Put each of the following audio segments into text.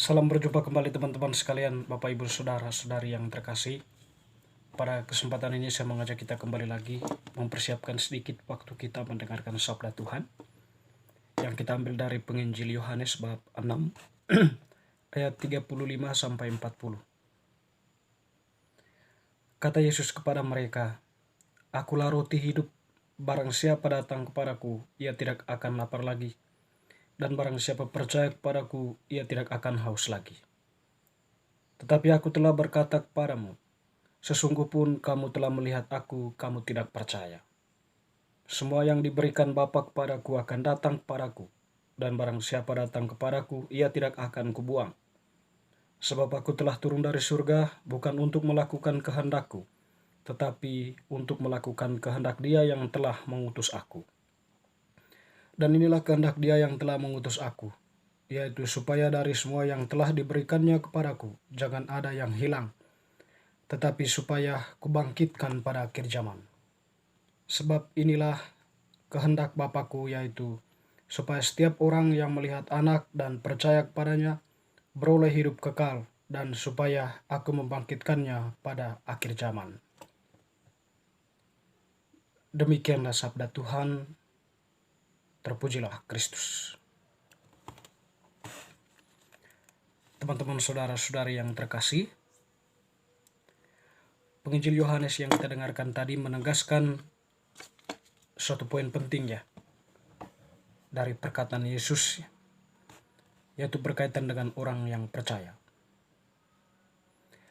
Salam berjumpa kembali teman-teman sekalian, Bapak Ibu Saudara-saudari yang terkasih. Pada kesempatan ini saya mengajak kita kembali lagi mempersiapkan sedikit waktu kita mendengarkan sabda Tuhan yang kita ambil dari penginjil Yohanes bab 6 ayat 35 sampai 40. Kata Yesus kepada mereka, "Akulah roti hidup, barang siapa datang kepadaku, ia tidak akan lapar lagi. Dan barang siapa percaya kepadaku, ia tidak akan haus lagi. Tetapi aku telah berkata kepadamu, sesungguh pun kamu telah melihat aku, kamu tidak percaya. Semua yang diberikan Bapa kepadaku akan datang kepadaku, dan barang siapa datang kepadaku, ia tidak akan kubuang. Sebab aku telah turun dari surga, bukan untuk melakukan kehendakku, tetapi untuk melakukan kehendak Dia yang telah mengutus aku. Dan inilah kehendak Dia yang telah mengutus aku, yaitu supaya dari semua yang telah diberikannya kepadaku, jangan ada yang hilang, tetapi supaya kubangkitkan pada akhir zaman. Sebab inilah kehendak Bapakku, yaitu supaya setiap orang yang melihat Anak dan percaya kepadanya beroleh hidup kekal, dan supaya aku membangkitkannya pada akhir zaman." Demikianlah sabda Tuhan. Terpujilah Kristus. Teman-teman saudara-saudari yang terkasih, penginjil Yohanes yang kita dengarkan tadi menegaskan suatu poin penting ya dari perkataan Yesus, yaitu berkaitan dengan orang yang percaya.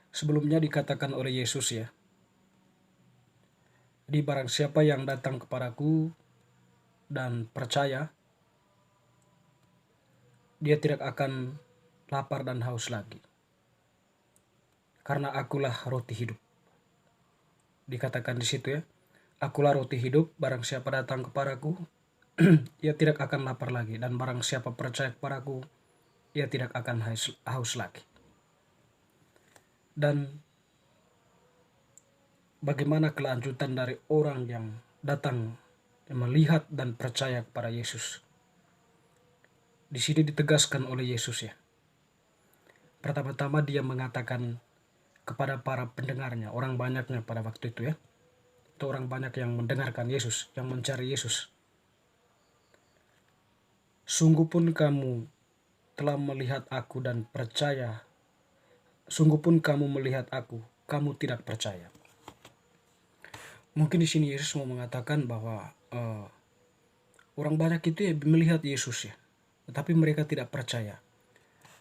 Sebelumnya dikatakan oleh Yesus ya, "Di barang siapa yang datang kepadaku dan percaya, dia tidak akan lapar dan haus lagi. Karena akulah roti hidup." Dikatakan di situ ya, "Akulah roti hidup, barang siapa datang kepadaku, ia tidak akan lapar lagi, dan barang siapa percaya kepadaku, ia tidak akan haus lagi." Dan bagaimana kelanjutan dari orang yang datang melihat dan percaya kepada Yesus? Di sini ditegaskan oleh Yesus ya. Pertama-tama dia mengatakan kepada para pendengarnya, orang banyaknya pada waktu itu ya, itu orang banyak yang mendengarkan Yesus, yang mencari Yesus. "Sungguh pun kamu telah melihat aku dan percaya. Sungguh pun kamu melihat aku, kamu tidak percaya." Mungkin di sini Yesus mau mengatakan bahwa orang banyak itu ya melihat Yesus ya, tetapi mereka tidak percaya.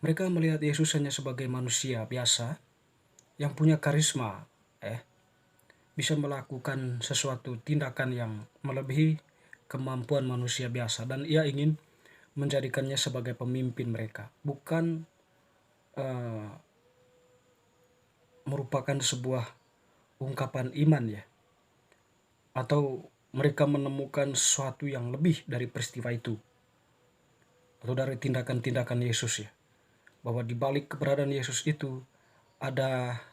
Mereka melihat Yesus hanya sebagai manusia biasa yang punya karisma, bisa melakukan sesuatu tindakan yang melebihi kemampuan manusia biasa, dan ia ingin menjadikannya sebagai pemimpin mereka, bukan merupakan sebuah ungkapan iman ya, atau mereka menemukan sesuatu yang lebih dari peristiwa itu atau dari tindakan-tindakan Yesus ya, bahwa di balik keberadaan Yesus itu ada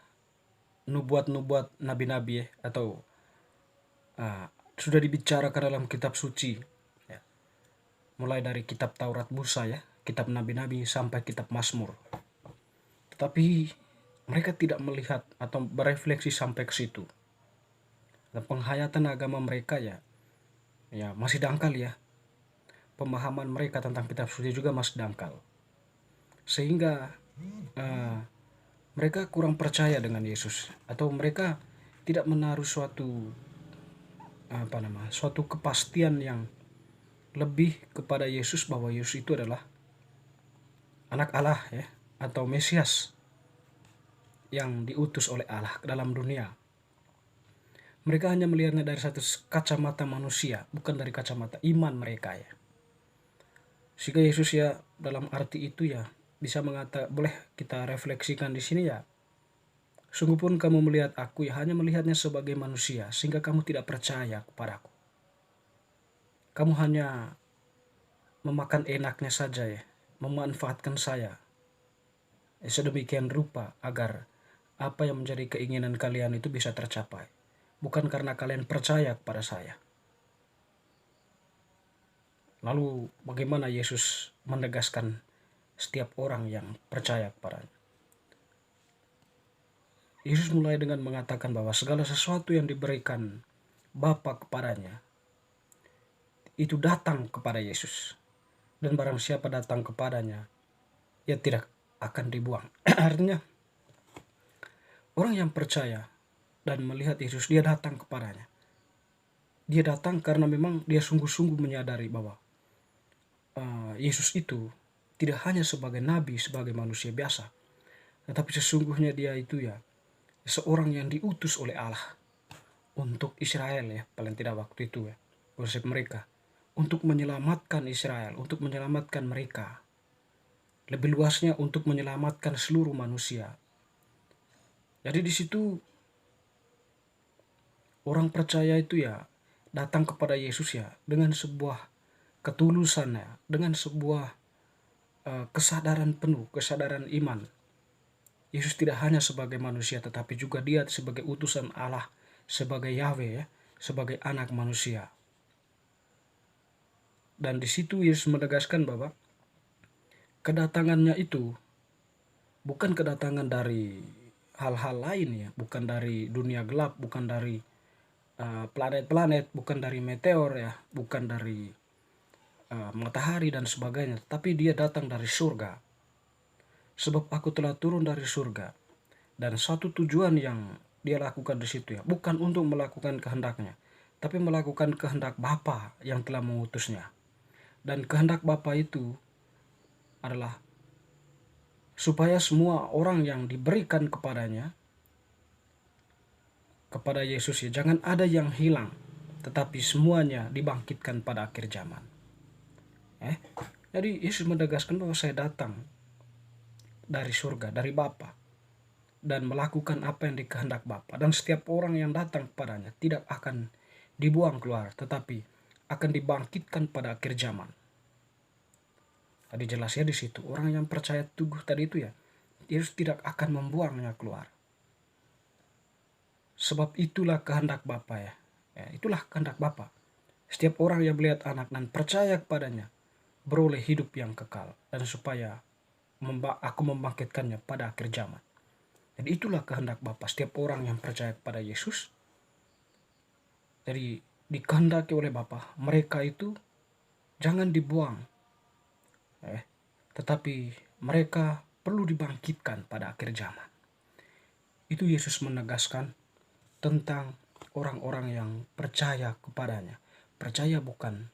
nubuat-nubuat nabi-nabi ya, atau sudah dibicarakan dalam kitab suci ya, mulai dari kitab Taurat Musa ya, kitab nabi-nabi sampai kitab Mazmur. Tetapi mereka tidak melihat atau berefleksi sampai ke situ. Dan penghayatan agama mereka ya masih dangkal ya. Pemahaman mereka tentang kitab suci juga masih dangkal. Sehingga mereka kurang percaya dengan Yesus, atau mereka tidak menaruh suatu kepastian yang lebih kepada Yesus, bahwa Yesus itu adalah anak Allah ya, atau Mesias yang diutus oleh Allah ke dalam dunia. Mereka hanya melihatnya dari satu kacamata manusia, bukan dari kacamata iman mereka ya. Sehingga Yesus ya dalam arti itu ya bisa boleh kita refleksikan di sini ya. "Sungguh pun kamu melihat aku ya hanya melihatnya sebagai manusia, sehingga kamu tidak percaya kepadaku. Kamu hanya memakan enaknya saja ya, memanfaatkan saya sedemikian rupa agar apa yang menjadi keinginan kalian itu bisa tercapai, bukan karena kalian percaya kepada saya." Lalu bagaimana Yesus menegaskan setiap orang yang percaya kepadanya. Yesus mulai dengan mengatakan bahwa segala sesuatu yang diberikan Bapa kepadanya itu datang kepada Yesus. Dan barang siapa datang kepadanya, ia tidak akan dibuang. Artinya, orang yang percaya dan melihat Yesus, dia datang kepadanya. Dia datang karena memang dia sungguh-sungguh menyadari bahwa Yesus itu tidak hanya sebagai nabi, sebagai manusia biasa, tetapi sesungguhnya dia itu ya seorang yang diutus oleh Allah untuk Israel ya, paling tidak waktu itu ya, konsep mereka, untuk menyelamatkan Israel, untuk menyelamatkan mereka. Lebih luasnya untuk menyelamatkan seluruh manusia. Jadi di situ orang percaya itu ya datang kepada Yesus ya dengan sebuah ketulusan ya, dengan sebuah kesadaran penuh, kesadaran iman. Yesus tidak hanya sebagai manusia tetapi juga dia sebagai utusan Allah, sebagai Yahweh ya, sebagai anak manusia. Dan di situ Yesus menegaskan bahwa kedatangannya itu bukan kedatangan dari hal-hal lain ya, bukan dari dunia gelap, bukan dari planet-planet, bukan dari meteor ya, bukan dari matahari dan sebagainya, tapi dia datang dari surga. Sebab aku telah turun dari surga. Dan satu tujuan yang dia lakukan di situ ya, bukan untuk melakukan kehendaknya, tapi melakukan kehendak Bapa yang telah mengutusnya. Dan kehendak Bapa itu adalah supaya semua orang yang diberikan kepadanya, kepada Yesus ya, jangan ada yang hilang, tetapi semuanya dibangkitkan pada akhir zaman. Jadi Yesus menegaskan bahwa saya datang dari surga, dari Bapa, dan melakukan apa yang dikehendak Bapa. Dan setiap orang yang datang kepadanya tidak akan dibuang keluar, tetapi akan dibangkitkan pada akhir zaman. Tadi jelas ya di situ, orang yang percaya teguh tadi itu ya, Yesus tidak akan membuangnya keluar. Sebab itulah kehendak Bapa ya. Itulah kehendak Bapa. Setiap orang yang melihat anak dan percaya kepadanya beroleh hidup yang kekal, dan supaya aku membangkitkannya pada akhir zaman. Jadi itulah kehendak Bapa, setiap orang yang percaya kepada Yesus. Jadi dikehendaki oleh Bapa, mereka itu jangan dibuang, tetapi mereka perlu dibangkitkan pada akhir zaman. Itu Yesus menegaskan tentang orang-orang yang percaya kepadanya. Percaya bukan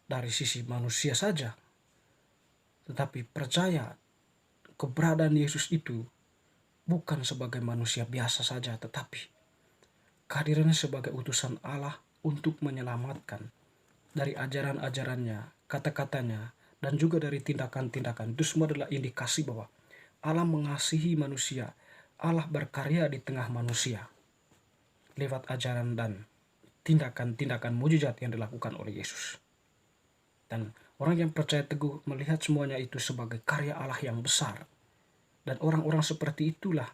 dari sisi manusia saja, tetapi percaya keberadaan Yesus itu bukan sebagai manusia biasa saja, tetapi kehadirannya sebagai utusan Allah untuk menyelamatkan dari ajaran-ajarannya, kata-katanya, dan juga dari tindakan-tindakan. Itu semua adalah indikasi bahwa Allah mengasihi manusia, Allah berkarya di tengah manusia lewat ajaran dan tindakan-tindakan mujizat yang dilakukan oleh Yesus. Dan orang yang percaya teguh melihat semuanya itu sebagai karya Allah yang besar. Dan orang-orang seperti itulah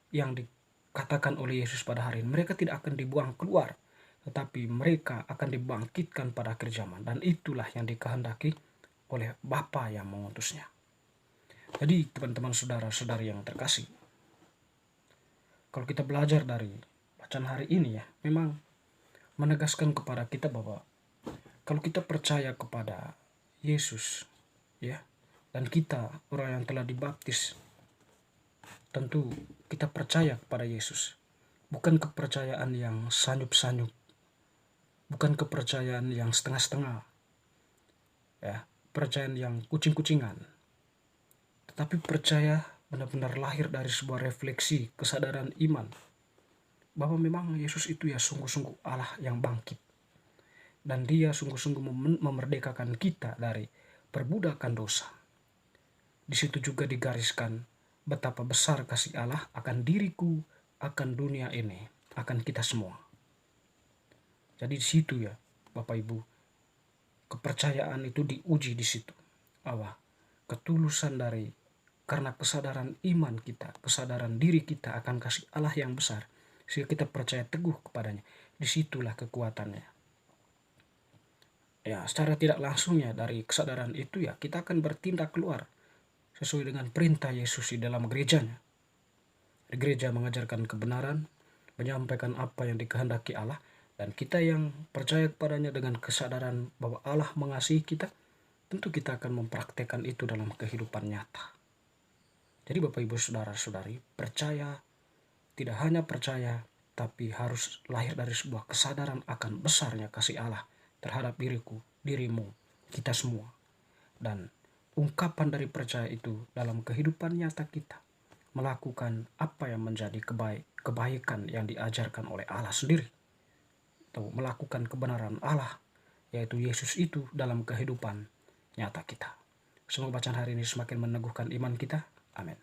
yang dikatakan oleh Yesus pada hari ini. Mereka tidak akan dibuang keluar, tetapi mereka akan dibangkitkan pada akhir zaman. Dan itulah yang dikehendaki oleh Bapa yang mengutusnya. Jadi teman-teman saudara-saudari yang terkasih, kalau kita belajar dari bacaan hari ini ya, memang menegaskan kepada kita bahwa kalau kita percaya kepada Yesus ya, dan kita orang yang telah dibaptis, tentu kita percaya kepada Yesus. Bukan kepercayaan yang sanyup-sanyup, bukan kepercayaan yang setengah-setengah, ya, percayaan yang kucing-kucingan, tetapi percaya benar-benar lahir dari sebuah refleksi kesadaran iman bahwa memang Yesus itu ya sungguh-sungguh Allah yang bangkit, dan dia sungguh-sungguh memerdekakan kita dari perbudakan dosa. Di situ juga digariskan betapa besar kasih Allah akan diriku, akan dunia ini, akan kita semua. Jadi di situ ya, Bapak Ibu, kepercayaan itu diuji di situ. Ketulusan dari karena kesadaran iman kita, kesadaran diri kita akan kasih Allah yang besar, sehingga kita percaya teguh kepadanya. Disitulah kekuatannya. Ya, secara tidak langsungnya dari kesadaran itu ya kita akan bertindak keluar sesuai dengan perintah Yesus di dalam gerejanya. Gereja mengajarkan kebenaran, menyampaikan apa yang dikehendaki Allah, dan kita yang percaya kepadanya dengan kesadaran bahwa Allah mengasihi kita, tentu kita akan mempraktekkan itu dalam kehidupan nyata. Jadi Bapak Ibu Saudara-saudari, percaya, tidak hanya percaya, tapi harus lahir dari sebuah kesadaran akan besarnya kasih Allah terhadap diriku, dirimu, kita semua. Dan ungkapan dari percaya itu dalam kehidupan nyata kita, melakukan apa yang menjadi kebaikan yang diajarkan oleh Allah sendiri, atau melakukan kebenaran Allah, yaitu Yesus itu dalam kehidupan nyata kita. Semoga bacaan hari ini semakin meneguhkan iman kita. Amin.